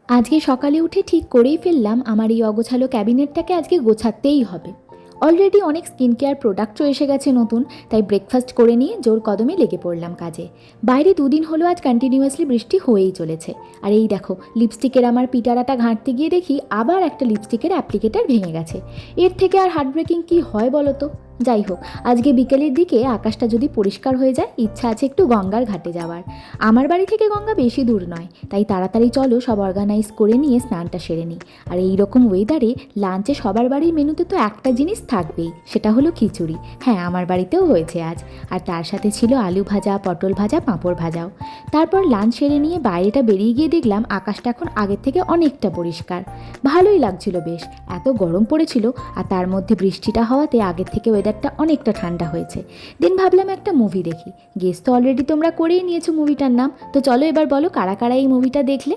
আজকে সকালে উঠে ঠিক করেই ফেললাম আমার এই অগোছালো ক্যাবিনেটটাকে আজকে গোছাতেই হবে। অলরেডি অনেক স্কিন কেয়ার প্রোডাক্টও এসে গেছে নতুন, তাই ব্রেকফাস্ট করে নিয়ে জোর কদমে লেগে পড়লাম কাজে। বাইরে দুদিন হলো আজ কন্টিনিউয়াসলি বৃষ্টি হয়েই চলেছে। আর এই দেখো, লিপস্টিকের আমার পিটারাটা ঘাঁটতে গিয়ে দেখি আবার একটা লিপস্টিকের অ্যাপ্লিকেটার ভেঙে গেছে। এর থেকে আর হার্ট ব্রেকিং কী হয় বলো তো। যাই হোক, আজকে বিকেলের দিকে আকাশটা যদি পরিষ্কার হয়ে যায়, ইচ্ছা আছে একটু গঙ্গার ঘাটে যাওয়ার। আমার বাড়ি থেকে গঙ্গা বেশি দূর নয়, তাই তাড়াতাড়ি চলো সব অর্গানাইজ করে নিয়ে স্নানটা সেরে নিই। আর এই রকম ওয়েদারে লাঞ্চে সবার বাড়ির মেনুতে তো একটা জিনিস থাকবেই, সেটা হলো খিচুড়ি। হ্যাঁ, আমার বাড়িতেও হয়েছে আজ। আর তার সাথে ছিল আলু ভাজা, পটল ভাজা, পাঁপড় ভাজাও। তারপর লাঞ্চ সেরে নিয়ে বাইরেটা বেরিয়ে গিয়ে দেখলাম আকাশটা এখন আগের থেকে অনেকটা পরিষ্কার। ভালোই লাগছিল বেশ। এত গরম পড়েছিল, আর তার মধ্যে বৃষ্টিটা হওয়াতে আগের থেকে ওয়েদারটা অনেকটা ঠান্ডা হয়েছে। দিন ভাবলাম একটা মুভি দেখি। গেস তো অলরেডি তোমরা করেই নিয়েছো মুভিটার নাম, তো চলো এবার বলো কারা কারা এই মুভিটা দেখলে।